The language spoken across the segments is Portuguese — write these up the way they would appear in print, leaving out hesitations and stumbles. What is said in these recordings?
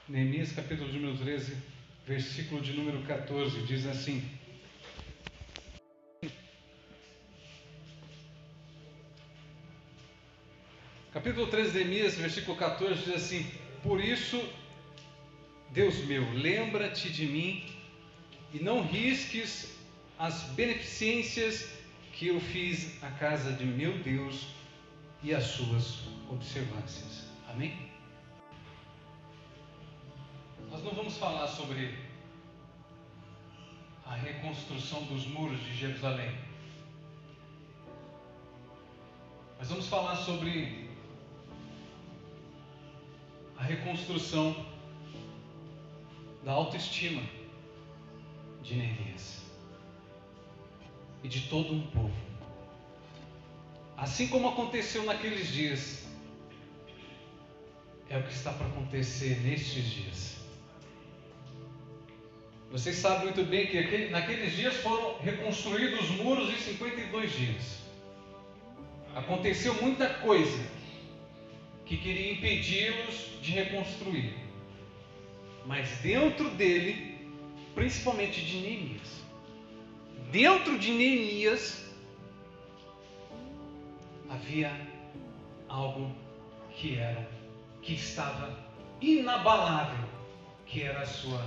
Neemias capítulo de número 13, versículo de número 14, diz assim: capítulo 13 de Neemias, versículo 14, diz assim: por isso, Deus meu, lembra-te de mim e não risques as beneficências que eu fiz à casa de meu Deus e as suas observâncias. Amém? Nós não vamos falar sobre a reconstrução dos muros de Jerusalém. Nós vamos falar sobre a reconstrução da autoestima de Neemias e de todo um povo. Assim como aconteceu naqueles dias, é o que está para acontecer nestes dias. Vocês sabem muito bem que naqueles dias foram reconstruídos os muros em 52 dias. Aconteceu muita coisa que queria impedi-los de reconstruir. Mas dentro dele, principalmente de Neemias, dentro de Neemias havia algo que estava inabalável, que era a sua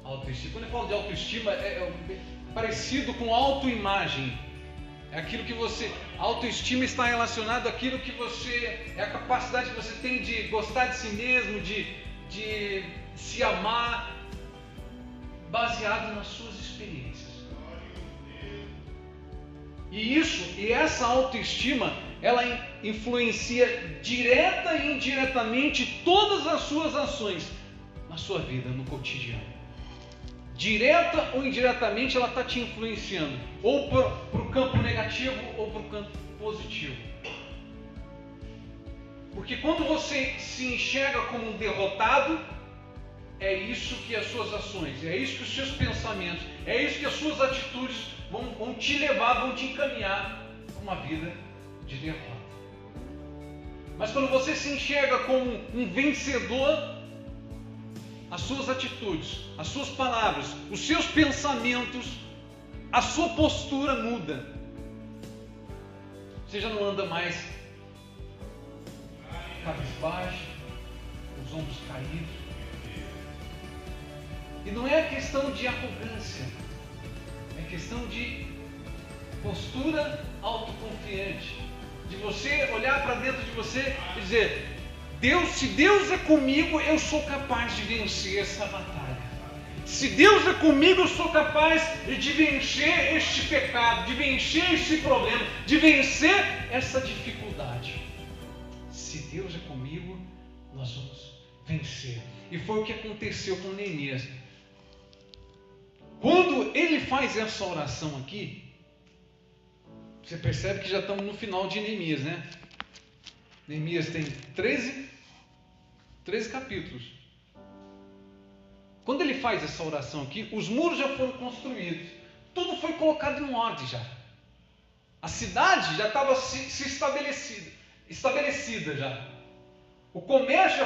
autoestima. Quando eu falo de autoestima, é parecido com autoimagem. É aquilo que você... autoestima está relacionado àquilo que você... é a capacidade que você tem de gostar de si mesmo, de se amar, baseado nas suas experiências. E essa autoestima, ela influencia direta e indiretamente todas as suas ações na sua vida, no cotidiano. Direta ou indiretamente, ela está te influenciando, ou para o campo negativo ou para o campo positivo. Porque quando você se enxerga como um derrotado, é isso que as suas ações, é isso que os seus pensamentos, é isso que as suas atitudes vão te levar, vão te encaminhar para uma vida de derrota. Mas quando você se enxerga como um vencedor, as suas atitudes, as suas palavras, os seus pensamentos, a sua postura muda. Você já não anda mais cabisbaixo, os ombros caídos. E não é questão de arrogância, é questão de postura autoconfiante, de você olhar para dentro de você e dizer: se Deus é comigo, eu sou capaz de vencer essa batalha. Se Deus é comigo, eu sou capaz de vencer este pecado, de vencer este problema, de vencer essa dificuldade. Se Deus é comigo, nós vamos vencer. E foi o que aconteceu com Neemias. Quando ele faz essa oração aqui, você percebe que já estamos no final de Neemias, né? Neemias tem 13 capítulos. Quando ele faz essa oração aqui, os muros já foram construídos. Tudo foi colocado em ordem já. A cidade já estava se estabelecida já. O comércio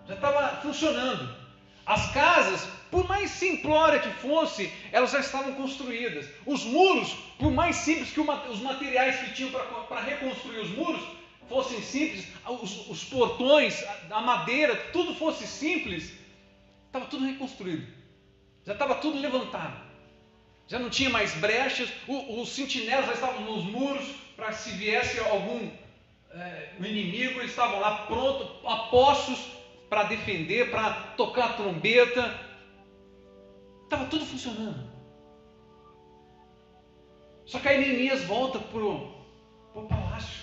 já estava funcionando. As casas, por mais simplória que fosse, elas já estavam construídas. Os muros, por mais simples que os materiais que tinham para reconstruir os muros fossem simples, os portões, a madeira, tudo fosse simples, estava tudo reconstruído. Já estava tudo levantado. Já não tinha mais brechas, os sentinelas já estavam nos muros, para se viesse algum inimigo, eles estavam lá prontos, a postos para defender, para tocar a trombeta. Estava tudo funcionando. Só que aí Neemias volta para o palácio.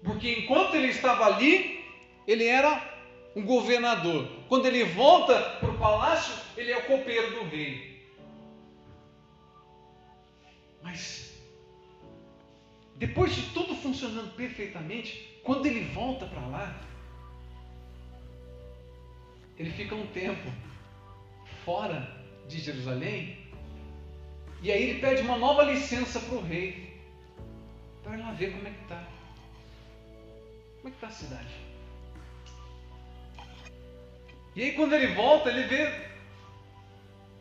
Porque enquanto ele estava ali, ele era um governador. Quando ele volta para o palácio, ele é o copeiro do rei. Mas, depois de tudo funcionando perfeitamente, quando ele volta para lá, ele fica um tempo fora de Jerusalém, e aí ele pede uma nova licença para o rei, para ir lá ver como é que está. Como é que está a cidade? E aí quando ele volta, ele vê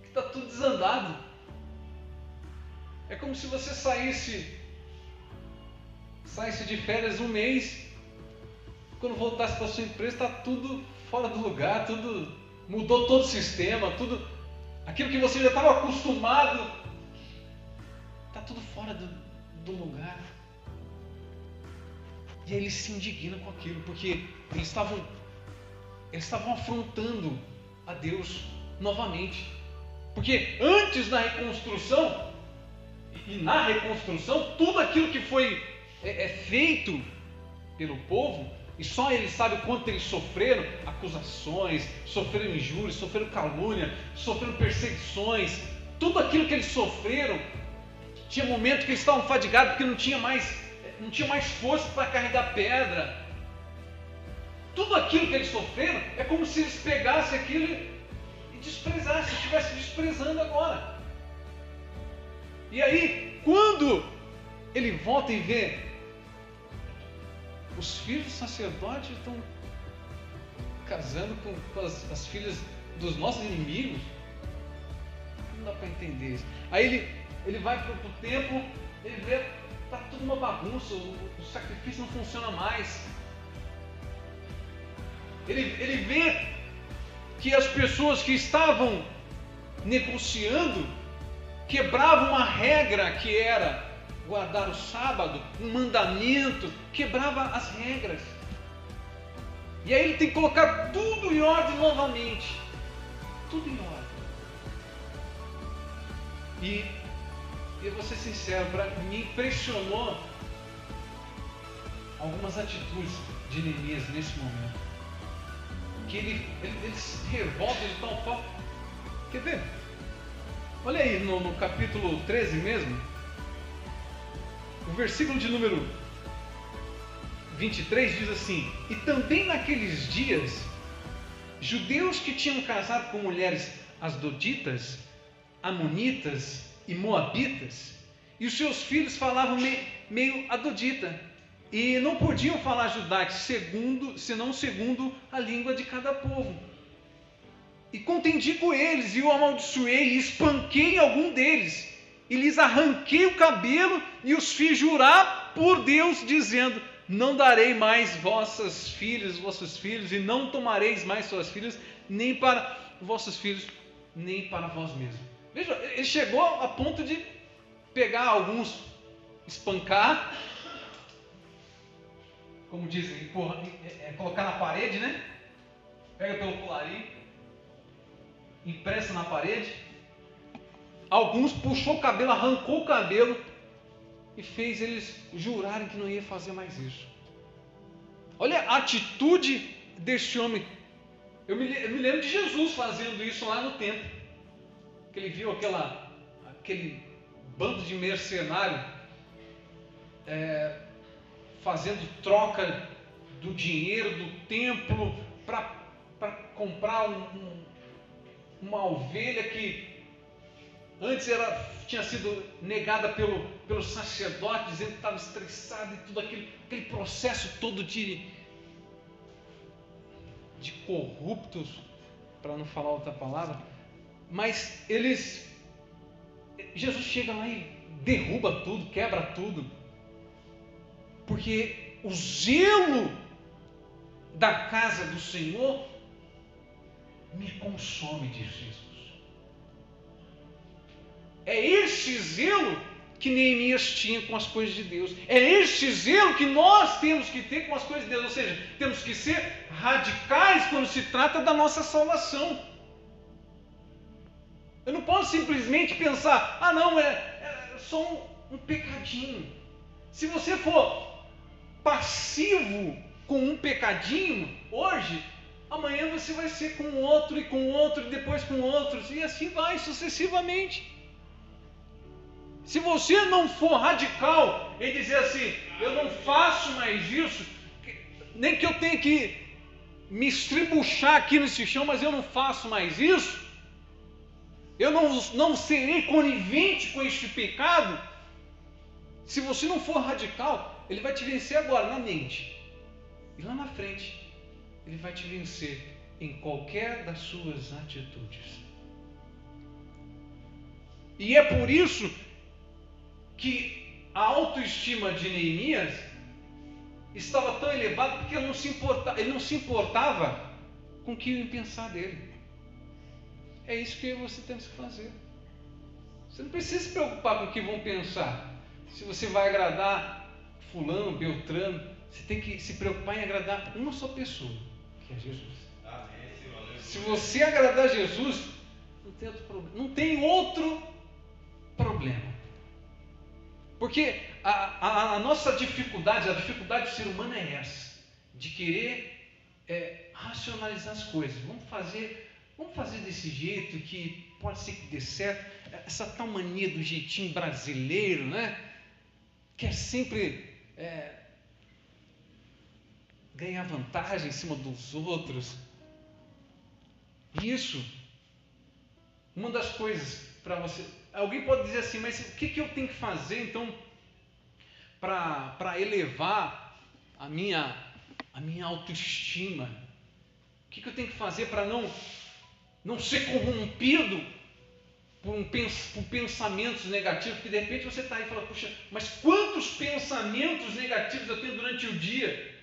que está tudo desandado. É como se você saísse de férias um mês, quando voltasse para a sua empresa, está tudo fora do lugar, tudo mudou, todo o sistema, tudo aquilo que você já estava acostumado, está tudo fora do lugar. E aí eles se indignam com aquilo, porque eles estavam afrontando a Deus novamente. Porque antes da reconstrução, e na reconstrução, tudo aquilo que foi feito pelo povo, e só eles sabem o quanto eles sofreram acusações, sofreram injúrias, sofreram calúnia, sofreram perseguições, tudo aquilo que eles sofreram. Tinha momentos que eles estavam fadigados porque não tinha mais força para carregar pedra. Tudo aquilo que eles sofreram é como se eles pegassem aquilo e desprezassem, estivessem desprezando agora. E aí, quando ele volta e vê os filhos do sacerdote estão casando com as filhas dos nossos inimigos, não dá para entender isso. Aí ele vai para o templo, ele vê, está tudo uma bagunça, o sacrifício não funciona mais. Ele vê que as pessoas que estavam negociando quebravam uma regra que era guardar o sábado, um mandamento, quebrava as regras. E aí ele tem que colocar tudo em ordem novamente. Tudo em ordem. E eu vou ser sincero, me impressionou algumas atitudes de Neemias nesse momento. Que ele se revolta de tal forma. Quer ver? Olha aí no capítulo 13 mesmo, o versículo de número 23 diz assim: e também naqueles dias, judeus que tinham casado com mulheres asdoditas, amonitas e moabitas, e os seus filhos falavam meio adodita, e não podiam falar judaico senão segundo a língua de cada povo. E contendi com eles, e o amaldiçoei, e espanquei algum deles, e lhes arranquei o cabelo, e os fiz jurar por Deus, dizendo: não darei mais vossos filhos, e não tomareis mais suas filhas, nem para vossos filhos, nem para vós mesmos. Veja, ele chegou a ponto de pegar alguns, espancar, como dizem, colocar na parede, né? Pega pelo colarinho, impressa na parede. Alguns puxou o cabelo, arrancou o cabelo e fez eles jurarem que não ia fazer mais isso. Olha a atitude deste homem. Eu me lembro de Jesus fazendo isso lá no templo, que ele viu aquele bando de mercenário fazendo troca do dinheiro do templo para comprar uma ovelha que antes tinha sido negada pelo sacerdote, dizendo que estava estressado, e tudo aquele processo todo de corruptos, para não falar outra palavra. Mas Jesus chega lá e derruba tudo, quebra tudo, porque o zelo da casa do Senhor me consome, diz Jesus. É este zelo que Neemias tinha com as coisas de Deus. É este zelo que nós temos que ter com as coisas de Deus. Ou seja, temos que ser radicais quando se trata da nossa salvação. Eu não posso simplesmente pensar: ah não, é só um pecadinho. Se você for passivo com um pecadinho hoje, amanhã você vai ser com outro, e depois com outros, e assim vai sucessivamente. Se você não for radical em dizer assim: eu não faço mais isso, nem que eu tenha que me estribuchar aqui nesse chão, mas eu não faço mais isso, eu não serei conivente com este pecado. Se você não for radical, ele vai te vencer agora na mente, e lá na frente ele vai te vencer em qualquer das suas atitudes. E é por isso que a autoestima de Neemias estava tão elevada, porque ele não se importava com o que iam pensar dele. É isso que você tem que fazer. Você não precisa se preocupar com o que vão pensar. Se você vai agradar fulano, beltrano, você tem que se preocupar em agradar uma só pessoa, que é Jesus. Se você agradar Jesus, não tem outro problema. Não tem outro problema. Porque a nossa dificuldade, a dificuldade do ser humano é essa, de querer racionalizar as coisas. Vamos fazer desse jeito que pode ser que dê certo. Essa tal mania do jeitinho brasileiro, né? Que é sempre ganhar vantagem em cima dos outros. Isso, uma das coisas para você... Alguém pode dizer assim, mas o que eu tenho que fazer então para elevar a minha autoestima? O que eu tenho que fazer para não ser corrompido por pensamentos negativos? Porque de repente você está aí e fala, puxa, mas quantos pensamentos negativos eu tenho durante o dia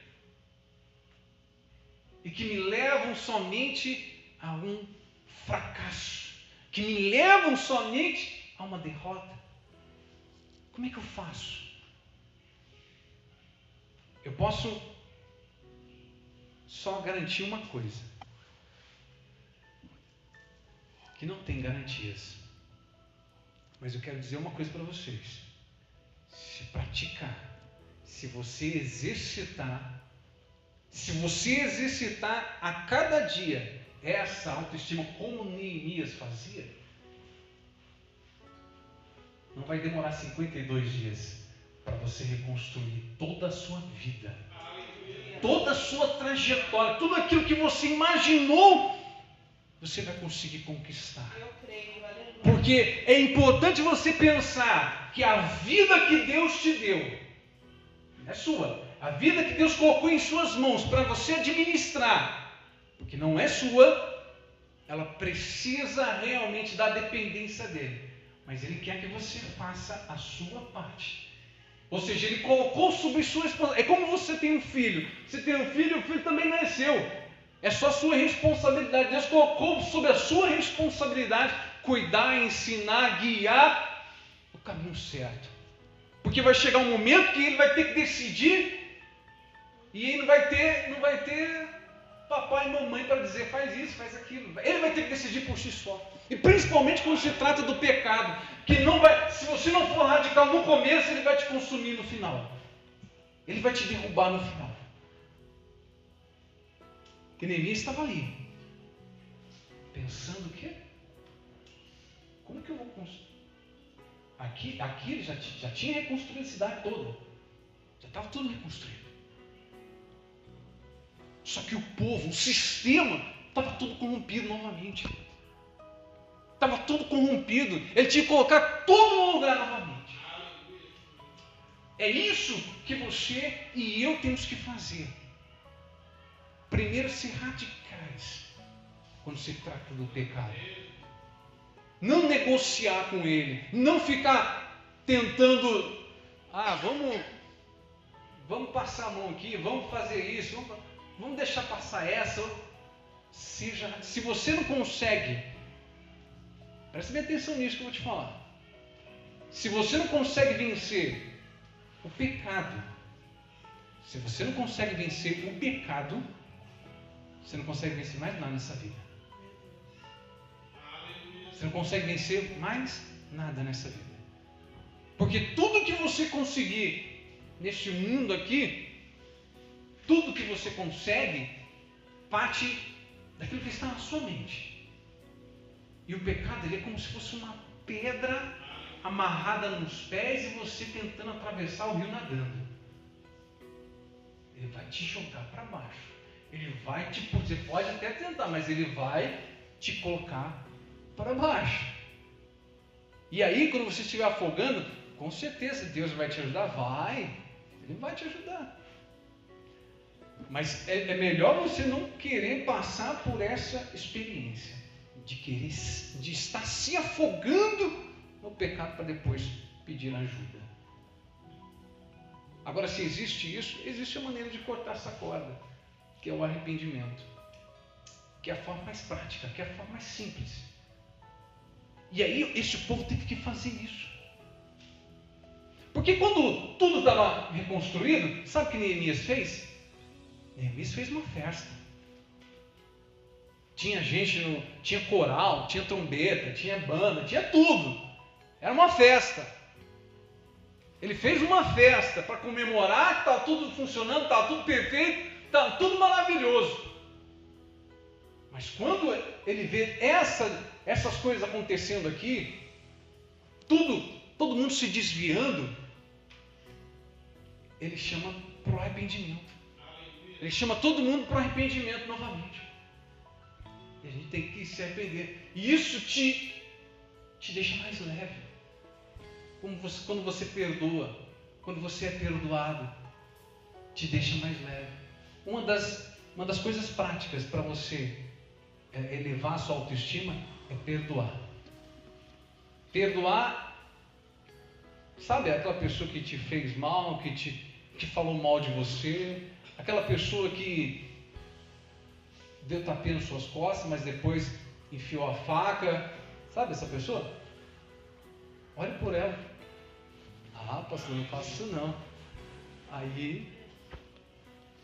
e que me levam somente a um fracasso, que me levam somente a uma derrota. Como é que eu faço? Eu posso só garantir uma coisa, que não tem garantias, mas eu quero dizer uma coisa para vocês: se praticar, se você exercitar a cada dia essa autoestima, como Neemias fazia, não vai demorar 52 dias para você reconstruir toda a sua vida, toda a sua trajetória, tudo aquilo que você imaginou, você vai conseguir conquistar. Porque é importante você pensar que a vida que Deus te deu é sua. A vida que Deus colocou em suas mãos para você administrar, porque não é sua, ela precisa realmente da dependência dele. Mas Ele quer que você faça a sua parte. Ou seja, Ele colocou sobre sua responsabilidade. É como você tem um filho. Você tem um filho e o filho também não é seu. É só sua responsabilidade. Deus colocou sobre a sua responsabilidade cuidar, ensinar, guiar o caminho certo. Porque vai chegar um momento que ele vai ter que decidir e ele não vai ter papai e mamãe para dizer faz isso, faz aquilo. Ele vai ter que decidir por si só. E principalmente quando se trata do pecado, que não vai, se você não for radical no começo, ele vai te consumir no final. Ele vai te derrubar no final. Que Neemias estava ali, pensando o quê? Como que eu vou construir? Aqui ele já tinha reconstruído a cidade toda. Já estava tudo reconstruído. Só que o povo, o sistema, estava tudo corrompido novamente. Estava tudo corrompido. Ele tinha que colocar tudo no lugar novamente. É isso que você e eu temos que fazer. Primeiro, ser radicais quando se trata do pecado. Não negociar com ele. Não ficar tentando, vamos passar a mão aqui, vamos fazer isso, vamos deixar passar essa. Se você não consegue, preste bem atenção nisso que eu vou te falar. Se você não consegue vencer o pecado, você não consegue vencer mais nada nessa vida. Você não consegue vencer mais nada nessa vida. Porque tudo que você conseguir neste mundo aqui, tudo que você consegue, parte daquilo que está na sua mente. E o pecado, ele é como se fosse uma pedra amarrada nos pés e você tentando atravessar o rio nadando. Ele vai te jogar para baixo. Ele vai você pode até tentar, mas ele vai te colocar para baixo. E aí, quando você estiver afogando, com certeza Deus vai te ajudar. Ele vai te ajudar. Mas é melhor você não querer passar por essa experiência de estar se afogando no pecado para depois pedir ajuda. Agora, se existe isso, existe a maneira de cortar essa corda, que é o arrependimento, que é a forma mais prática, que é a forma mais simples. E aí, este povo teve que fazer isso. Porque quando tudo estava reconstruído, sabe o que Neemias fez? Neemias fez uma festa. Tinha gente, tinha coral, tinha trombeta, tinha banda, tinha tudo. Era uma festa. Ele fez uma festa para comemorar que estava tudo funcionando, estava tudo perfeito, estava tudo maravilhoso. Mas quando ele vê essas coisas acontecendo aqui, todo mundo se desviando, ele chama para o arrependimento. Ele chama todo mundo para o arrependimento novamente. E a gente tem que se arrepender. E isso te deixa mais leve. Quando você perdoa, quando você é perdoado, te deixa mais leve. Uma das coisas práticas para você elevar a sua autoestima é perdoar. Perdoar, sabe aquela pessoa que te fez mal, que falou mal de você, aquela pessoa que deu tapinha nas suas costas, mas depois enfiou a faca, sabe essa pessoa? Olhe por ela. Ah, pastor, não faço isso não. Aí,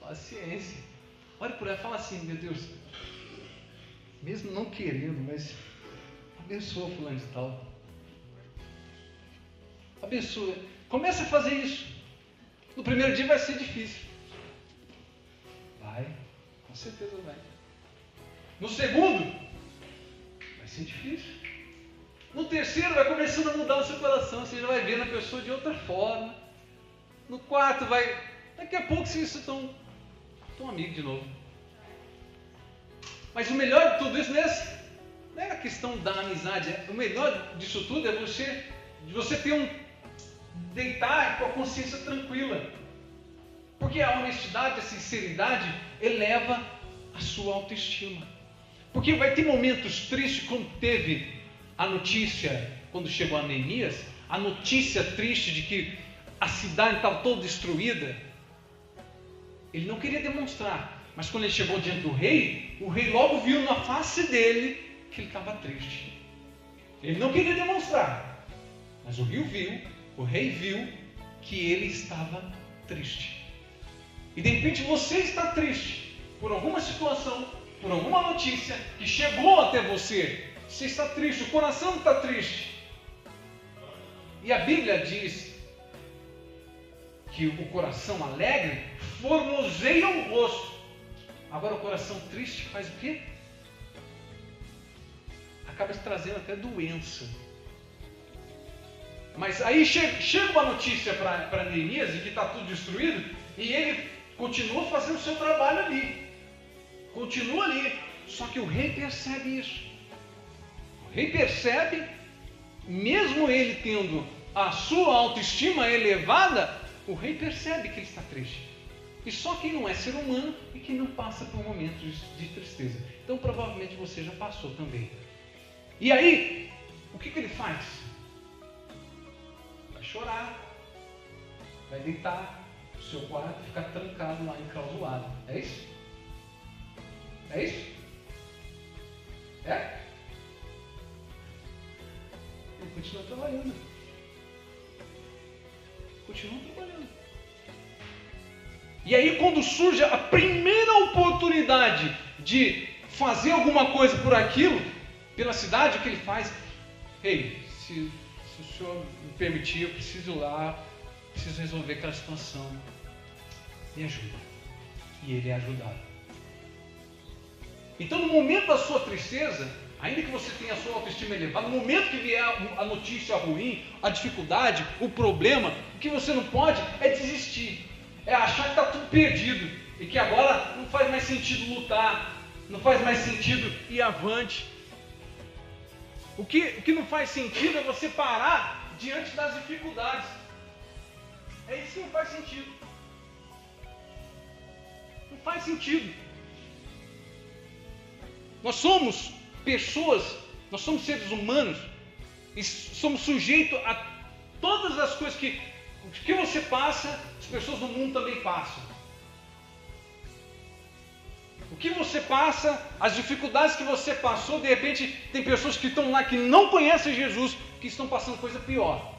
paciência. Olhe por ela e fala assim: meu Deus, mesmo não querendo, mas abençoa fulano de tal. Abençoa. Comece a fazer isso. No primeiro dia vai ser difícil. Vai, com certeza vai. No segundo, vai ser difícil. No terceiro, vai começando a mudar o seu coração. Você já vai vendo a pessoa de outra forma. No quarto, daqui a pouco vocês estão amigos de novo. Mas o melhor de tudo isso não é a questão da amizade. O melhor disso tudo é você deitar com a consciência tranquila. Porque a honestidade, a sinceridade eleva a sua autoestima. Porque vai ter momentos tristes, como teve a notícia, quando chegou a Neemias, a notícia triste de que a cidade estava toda destruída. Ele não queria demonstrar, mas quando ele chegou diante do rei, o rei logo viu na face dele que ele estava triste. Ele não queria demonstrar, mas o rei viu que ele estava triste. E de repente você está triste por alguma situação, por alguma notícia que chegou até você. Você está triste, o coração está triste. E a Bíblia diz que o coração alegre formoseia o rosto. Agora o coração triste faz o quê? Acaba trazendo até doença. Mas aí chega uma notícia para Neemias de que está tudo destruído, e ele continua fazendo o seu trabalho ali. Continua ali. Só que o rei percebe isso. O rei percebe, mesmo ele tendo a sua autoestima elevada, o rei percebe que ele está triste. E só quem não é ser humano e quem não passa por momentos de tristeza. Então provavelmente você já passou também. E aí, o que ele faz? Vai chorar, vai deitar no seu quarto e ficar trancado lá, enclausurado. É isso? É isso? É? Ele continua trabalhando. Continua trabalhando. E aí, quando surge a primeira oportunidade de fazer alguma coisa por aquilo, pela cidade, o que ele faz? Ei, se o senhor me permitir, eu preciso ir lá, preciso resolver aquela situação. Me ajuda. E ele é ajudado. Então, no momento da sua tristeza, ainda que você tenha a sua autoestima elevada, no momento que vier a notícia ruim, a dificuldade, o problema, o que você não pode é desistir. É achar que está tudo perdido e que agora não faz mais sentido lutar, não faz mais sentido ir avante. O que não faz sentido é você parar diante das dificuldades. É isso que não faz sentido. Não faz sentido. Nós somos pessoas, nós somos seres humanos e somos sujeitos a todas as coisas que você passa, as pessoas do mundo também passam. O que você passa, as dificuldades que você passou, de repente tem pessoas que estão lá que não conhecem Jesus, que estão passando coisa pior.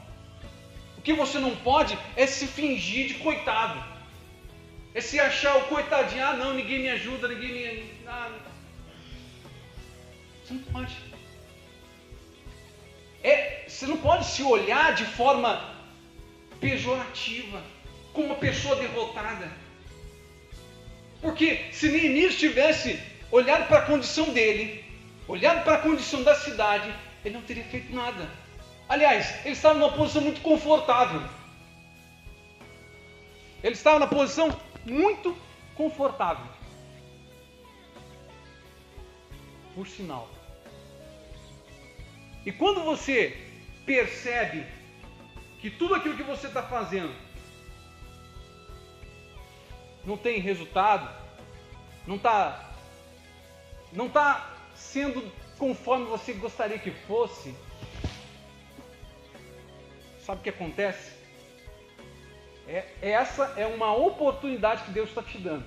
O que você não pode é se fingir de coitado. É se achar o coitadinho, ah não, ninguém me ajuda, ninguém me... Você não pode. Você não pode se olhar de forma pejorativa, como uma pessoa derrotada. Porque se Neemias tivesse olhado para a condição dele, olhado para a condição da cidade, ele não teria feito nada. Aliás, ele estava numa posição muito confortável. Ele estava na posição muito confortável. Por sinal. E quando você percebe que tudo aquilo que você está fazendo não tem resultado, não está sendo conforme você gostaria que fosse, sabe o que acontece? Essa é uma oportunidade que Deus está te dando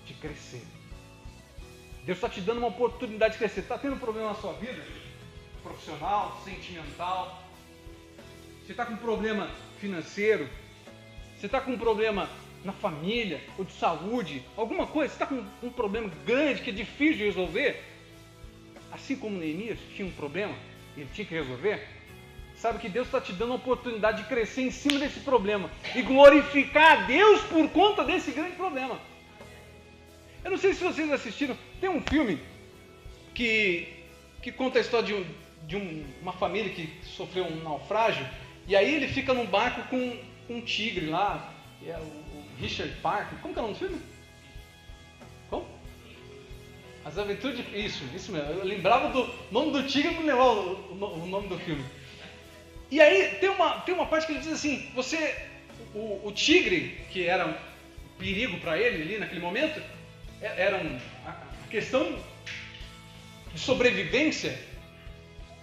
de crescer. Deus está te dando uma oportunidade de crescer. Está tendo problema na sua vida? Profissional, sentimental? Você está com um problema financeiro? Você está com um problema na família ou de saúde? Alguma coisa? Você está com um problema grande que é difícil de resolver? Assim como Neemias tinha um problema e ele tinha que resolver? Sabe que Deus está te dando a oportunidade de crescer em cima desse problema e glorificar a Deus por conta desse grande problema. Eu não sei se vocês assistiram, tem um filme que conta a história de uma família que sofreu um naufrágio, e aí ele fica num barco com um tigre lá, que é o Richard Parker. Como que é o nome do filme? Como? As Aventuras de... Isso mesmo. Eu lembrava do nome do tigre, não lembrava o nome do filme. E aí tem uma parte que ele diz assim, o tigre, que era um perigo para ele ali naquele momento, era a questão de sobrevivência,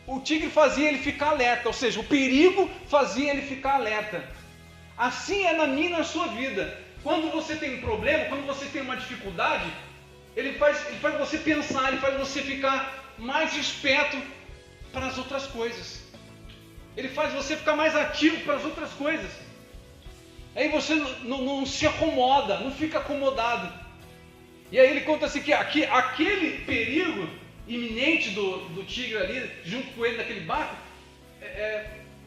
o tigre fazia ele ficar alerta, ou seja, o perigo fazia ele ficar alerta. Assim é na minha e na sua vida. Quando você tem um problema, quando você tem uma dificuldade, ele faz você pensar, ele faz você ficar mais esperto para as outras coisas. Ele faz você ficar mais ativo para as outras coisas. Aí você não se acomoda, não fica acomodado. E aí ele conta assim que aquele perigo iminente do tigre ali, junto com ele naquele barco,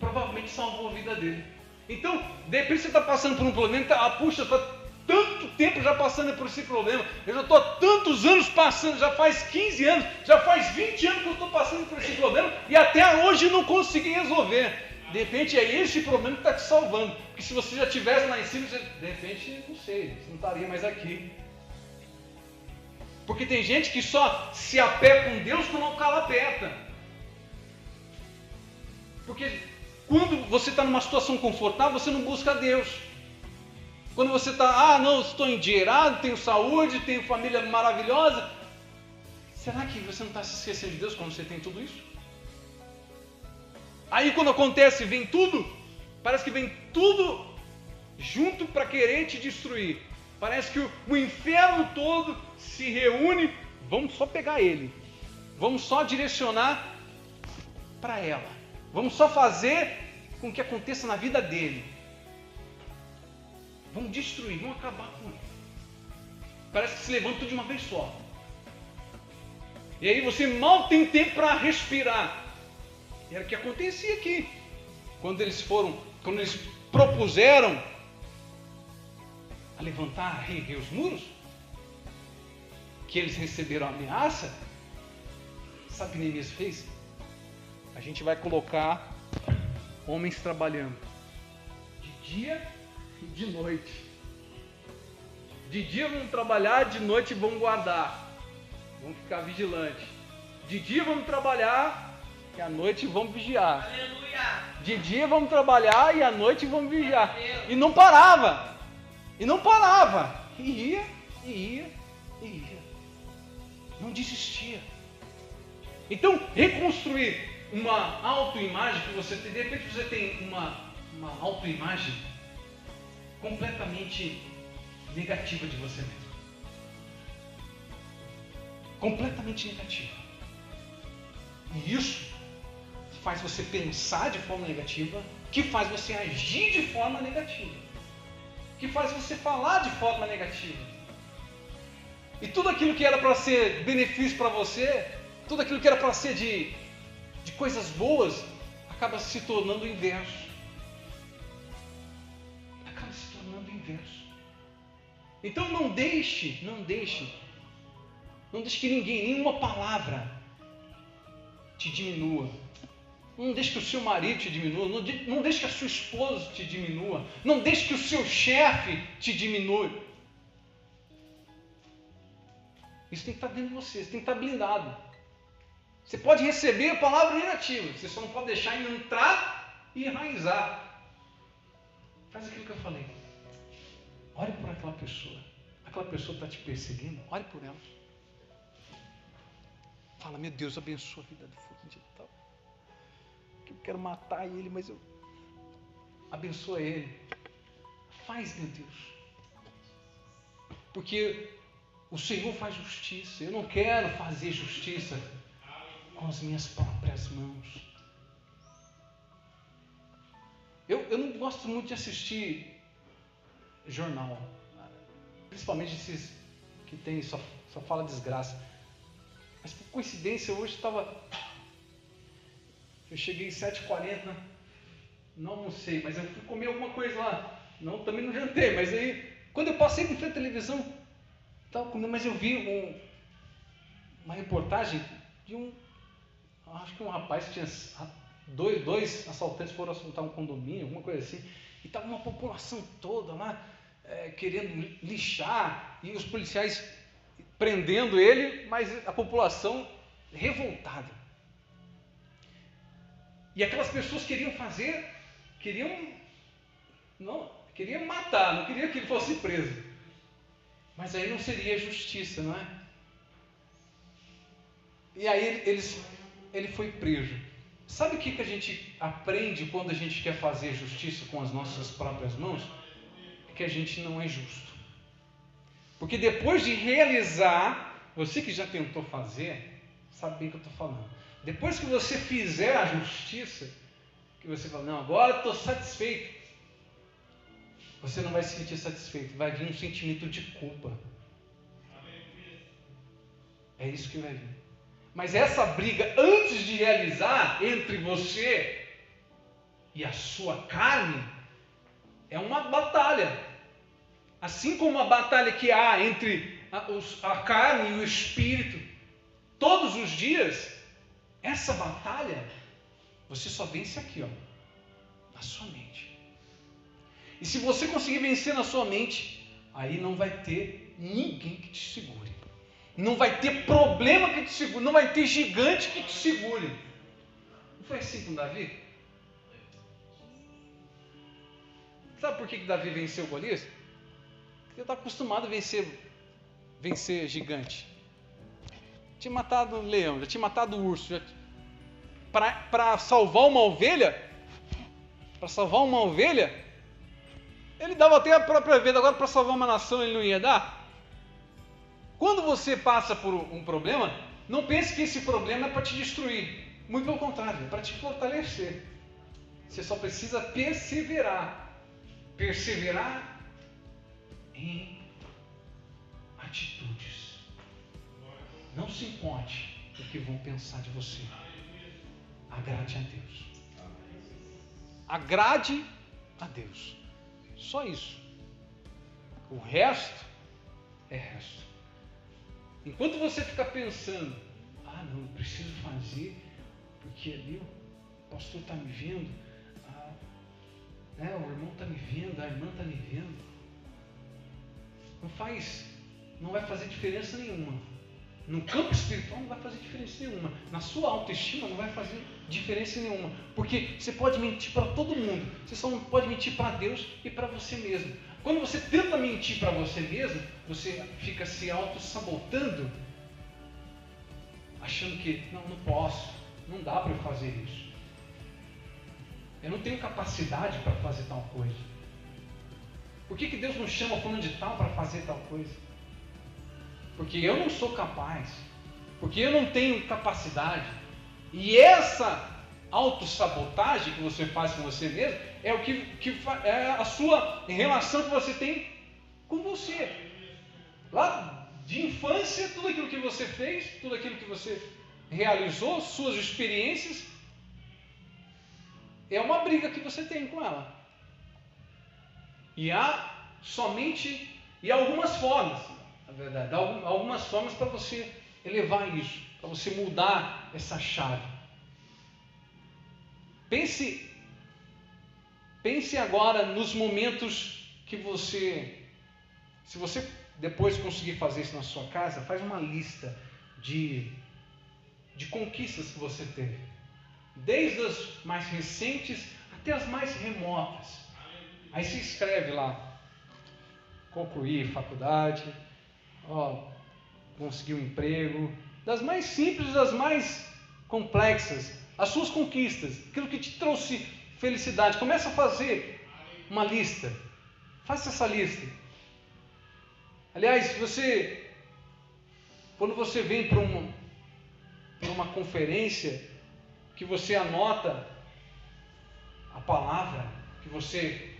provavelmente salvou a vida dele. Então, de repente você está passando por um problema, puxa, está tanto tempo já passando por esse problema, eu já estou há tantos anos passando, já faz 15 anos, já faz 20 anos que eu estou passando por esse problema e até hoje não consegui resolver. De repente é esse problema que está te salvando, porque se você já estivesse lá em cima, de repente, não sei, você não estaria mais aqui. Porque tem gente que só se apega com Deus quando o calo aperta. Porque quando você está numa situação confortável, você não busca Deus. Quando você está, não, estou endinheirado, tenho saúde, tenho família maravilhosa. Será que você não está se esquecendo de Deus quando você tem tudo isso? Aí quando acontece, vem tudo, parece que vem tudo junto para querer te destruir. Parece que o inferno todo se reúne, vamos só pegar ele. Vamos só direcionar para ela. Vamos só fazer com que aconteça na vida dele. Vamos destruir, vamos acabar com ele. Parece que se levanta tudo de uma vez só. E aí você mal tem tempo para respirar. Era o que acontecia aqui. Quando eles propuseram a levantar, a reerguer os muros, que eles receberam a ameaça, sabe o que Neemias fez? A gente vai colocar homens trabalhando de dia e de noite. De dia vamos trabalhar, de noite vamos guardar, vamos ficar vigilantes. De dia vamos trabalhar e à noite vamos vigiar. Aleluia. De dia vamos trabalhar e à noite vamos vigiar. E não parava. E ia E ia, e ia. Não desistia. Então, reconstruir uma autoimagem que você tem, de repente você tem uma autoimagem completamente negativa de você mesmo. Completamente negativa. E isso faz você pensar de forma negativa, que faz você agir de forma negativa, que faz você falar de forma negativa. E tudo aquilo que era para ser benefício para você, tudo aquilo que era para ser de coisas boas, acaba se tornando o inverso. Acaba se tornando o inverso. Então não deixe que ninguém, nenhuma palavra te diminua. Não deixe que o seu marido te diminua, não deixe que a sua esposa te diminua, não deixe que o seu chefe te diminua. Isso tem que estar dentro de você, isso tem que estar blindado. Você pode receber a palavra negativa, você só não pode deixar entrar e enraizar. Faz aquilo que eu falei. Ore por aquela pessoa está te perseguindo, ore por ela. Fala, meu Deus, abençoa a vida do fulano de tal. Eu quero matar ele, mas eu abençoa ele. Faz, meu Deus. Porque o Senhor faz justiça. Eu não quero fazer justiça com as minhas próprias mãos. Eu não gosto muito de assistir jornal, principalmente esses que tem só fala desgraça. Mas por coincidência hoje eu cheguei às 7h40, não almocei, mas eu fui comer alguma coisa lá. Também não jantei, mas aí quando eu passei por frente à televisão, estava comendo, mas eu vi uma reportagem de acho que um rapaz que tinha dois assaltantes foram assaltar um condomínio, alguma coisa assim, e estava uma população toda lá querendo lixar, e os policiais prendendo ele, mas a população revoltada. E aquelas pessoas queriam matar, não queriam que ele fosse preso. Mas aí não seria justiça, não é? E aí ele foi preso. Sabe o que a gente aprende quando a gente quer fazer justiça com as nossas próprias mãos? É que a gente não é justo. Porque depois de realizar, você que já tentou fazer, sabe bem o que eu estou falando. Depois que você fizer a justiça, que você fala, não, agora estou satisfeito. Você não vai se sentir satisfeito, vai vir um sentimento de culpa. É isso que vai vir. Mas essa briga, antes de realizar, entre você e a sua carne, é uma batalha. Assim como a batalha que há entre a carne e o espírito, todos os dias, essa batalha, você só vence aqui, na sua mente. E se você conseguir vencer na sua mente, aí não vai ter ninguém que te segure. Não vai ter problema que te segure, não vai ter gigante que te segure. Não foi assim com Davi? Sabe por que Davi venceu Golias? Porque ele está acostumado a vencer gigante. Tinha matado um leão, já tinha matado um urso. Para salvar uma ovelha, ele dava até a própria vida. Agora, para salvar uma nação, ele não ia dar. Quando você passa por um problema, não pense que esse problema é para te destruir. Muito pelo contrário, é para te fortalecer. Você só precisa perseverar. Perseverar em atitudes. Não se importe o que vão pensar de você. Agrade a Deus. Agrade a Deus. Só isso. O resto é resto. Enquanto você ficar pensando, não, eu preciso fazer, porque ali o pastor está me vendo, o irmão está me vendo, a irmã está me vendo, não vai fazer diferença nenhuma. No campo espiritual não vai fazer diferença nenhuma. Na sua autoestima não vai fazer diferença nenhuma. Porque você pode mentir para todo mundo, você só não pode mentir para Deus e para você mesmo. Quando você tenta mentir para você mesmo, você fica se auto-sabotando, achando que não posso, não dá para eu fazer isso. Eu não tenho capacidade para fazer tal coisa. Por que Deus não chama fulano de tal para fazer tal coisa? Porque eu não sou capaz. Porque eu não tenho capacidade. E essa autossabotagem que você faz com você mesmo é o que é a sua relação que você tem com você. Lá de infância, tudo aquilo que você fez, tudo aquilo que você realizou, suas experiências, é uma briga que você tem com ela. E há somente, e algumas formas, na verdade, algumas formas para você elevar isso, para você mudar essa chave. Pense agora nos momentos que você, se você depois conseguir fazer isso na sua casa, faz uma lista de conquistas que você teve, desde as mais recentes até as mais remotas. Aí você escreve lá: concluir faculdade, conseguir um emprego, das mais simples das mais complexas, as suas conquistas, aquilo que te trouxe felicidade. Começa a fazer uma lista. Faça essa lista. Aliás, quando você vem para uma conferência, que você anota a palavra, que você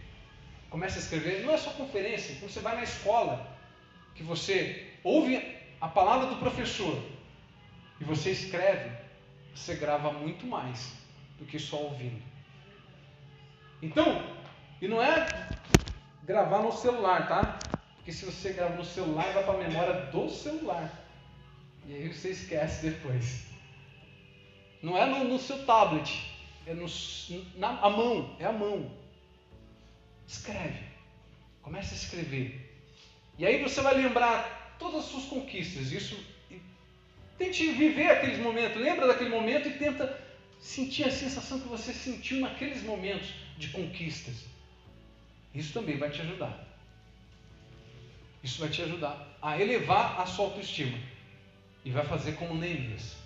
começa a escrever, não é só conferência, quando você vai na escola, que você ouve a palavra do professor e você escreve, você grava muito mais do que só ouvindo. Então, e não é gravar no celular, tá? Porque se você grava no celular, vai para a memória do celular. E aí você esquece depois. Não é no seu tablet, é a mão, é a mão. Escreve. Comece a escrever. E aí você vai lembrar todas as suas conquistas. Tente viver aqueles momentos. Lembra daquele momento e tenta sentir a sensação que você sentiu naqueles momentos de conquistas. Isso também vai te ajudar. Isso vai te ajudar a elevar a sua autoestima. E vai fazer como Neemias.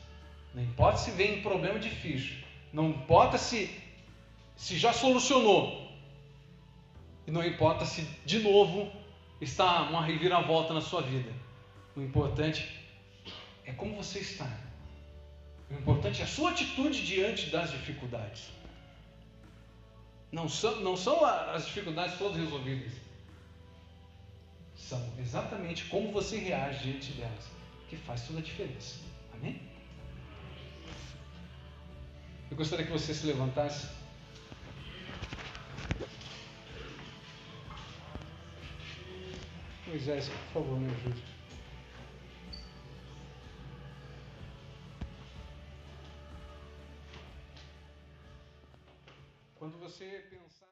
Não importa se vem um problema difícil. Não importa se já solucionou. E não importa se de novo está uma reviravolta na sua vida. O importante é como você está. O importante é a sua atitude diante das dificuldades. Não são as dificuldades todas resolvidas. São exatamente como você reage diante delas que faz toda a diferença. Amém? Eu gostaria que você se levantasse. Moisés, por favor, me ajude. Quando você pensar...